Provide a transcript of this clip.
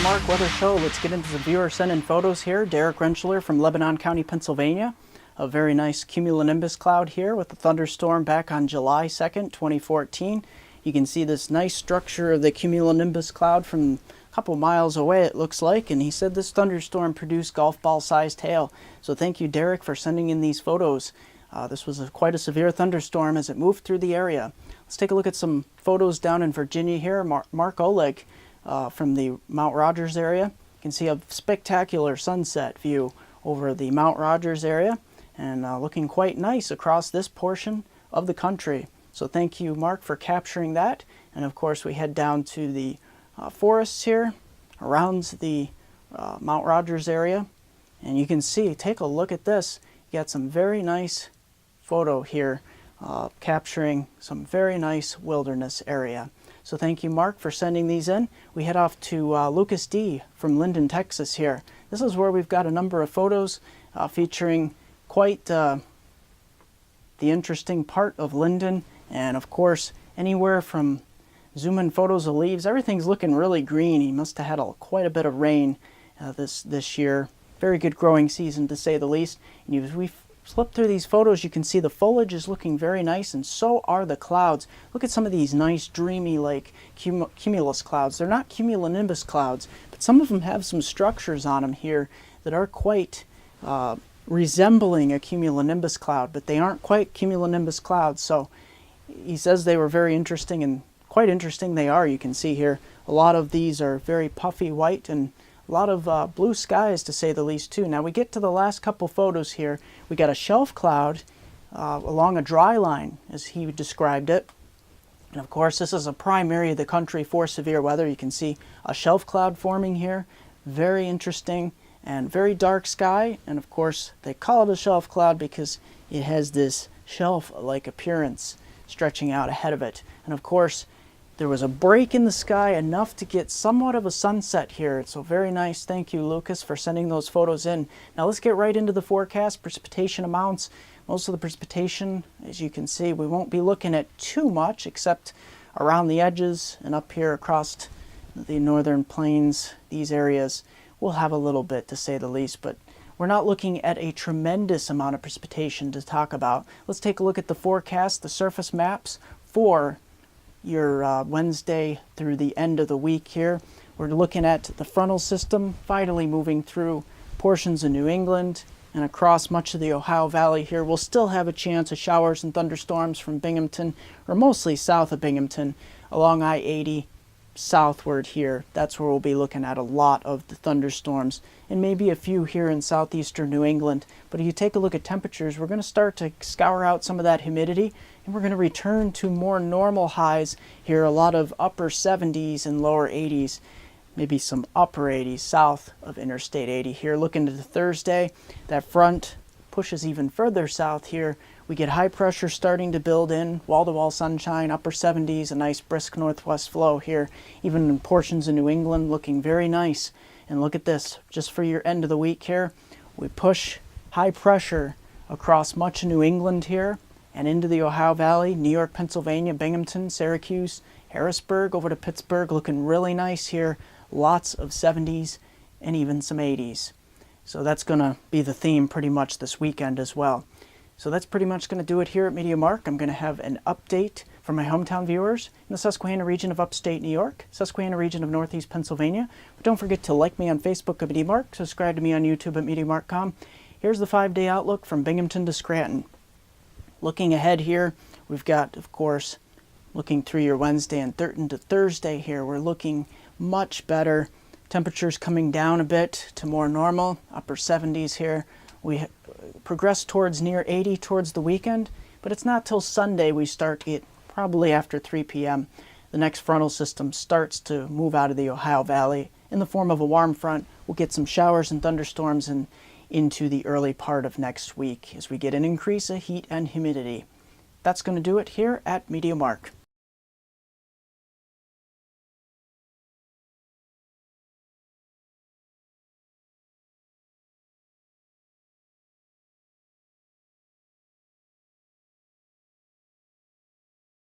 MeteoMark Weather Show. Let's get into the viewer sent-in photos here. Derek Rentschler from Lebanon County, Pennsylvania. A very nice cumulonimbus cloud here with a thunderstorm back on July 2nd, 2014. You can see this nice structure of the cumulonimbus cloud from a couple miles away, it looks like, and he said this thunderstorm produced golf ball sized hail. So thank you, Derek, for sending in these photos. This was quite a severe thunderstorm as it moved through the area. Let's take a look at some photos down in Virginia here. Mark Oleg from the Mount Rogers area. You can see a spectacular sunset view over the Mount Rogers area and looking quite nice across this portion of the country. So thank you, Mark, for capturing that. And of course we head down to the forests here around the Mount Rogers area, and you can see, take a look at this. You got some very nice photo here capturing some very nice wilderness area. So thank you, Mark, for sending these in. We head off to Lucas D. from Linden, Texas here. This is where we've got a number of photos featuring quite the interesting part of Linden, and of course anywhere from zoom in photos of leaves. Everything's looking really green. He must have had quite a bit of rain this year. Very good growing season, to say the least. And as we flip through these photos, you can see the foliage is looking very nice, and so are the clouds. Look at some of these nice dreamy like cumulus clouds. They're not cumulonimbus clouds, but some of them have some structures on them here that are quite resembling a cumulonimbus cloud, but they aren't quite cumulonimbus clouds. So he says they were very interesting, and quite interesting they are. You can see here a lot of these are very puffy white and a lot of blue skies, to say the least, too. Now we get to the last couple photos here. We got a shelf cloud along a dry line, as he described it. And of course, this is a prime area of the country for severe weather. You can see a shelf cloud forming here. Very interesting and very dark sky. And of course, they call it a shelf cloud because it has this shelf-like appearance stretching out ahead of it. And of course, there was a break in the sky enough to get somewhat of a sunset here. So very nice. Thank you, Lucas, for sending those photos in. Now let's get right into the forecast. Precipitation amounts. Most of the precipitation, as you can see, we won't be looking at too much except around the edges and up here across the northern plains. These areas will have a little bit, to say the least, but we're not looking at a tremendous amount of precipitation to talk about. Let's take a look at the forecast, the surface maps for your Wednesday through the end of the week here. We're looking at the frontal system finally moving through portions of New England and across much of the Ohio Valley here. We'll still have a chance of showers and thunderstorms from Binghamton, or mostly south of Binghamton, along I-80 southward here. That's where we'll be looking at a lot of the thunderstorms, and maybe a few here in southeastern New England. But if you take a look at temperatures, we're going to start to scour out some of that humidity, and we're going to return to more normal highs here. A lot of upper 70s and lower 80s, maybe some upper 80s south of Interstate 80 here. Looking to Thursday, that front pushes even further south here. We get high pressure starting to build in, wall-to-wall sunshine, upper 70s, a nice brisk northwest flow here, even in portions of New England, looking very nice. And look at this, just for your end of the week here, we push high pressure across much of New England here and into the Ohio Valley, New York, Pennsylvania, Binghamton, Syracuse, Harrisburg, over to Pittsburgh, looking really nice here. Lots of 70s and even some 80s. So that's going to be the theme pretty much this weekend as well. So that's pretty much going to do it here at MeteoMark. I'm going to have an update for my hometown viewers in the Susquehanna region of upstate New York, Susquehanna region of northeast Pennsylvania. But don't forget to like me on Facebook at MeteoMark, subscribe to me on YouTube at MeteoMark.com. Here's the 5-day outlook from Binghamton to Scranton. Looking ahead here, we've got, of course, looking through your Wednesday and into Thursday here, we're looking much better. Temperatures coming down a bit to more normal, upper 70s here. We progress towards near 80 towards the weekend, but it's not till Sunday we start to get, probably after 3 p.m., the next frontal system starts to move out of the Ohio Valley in the form of a warm front. We'll get some showers and thunderstorms into the early part of next week as we get an increase of heat and humidity. That's going to do it here at MeteoMark.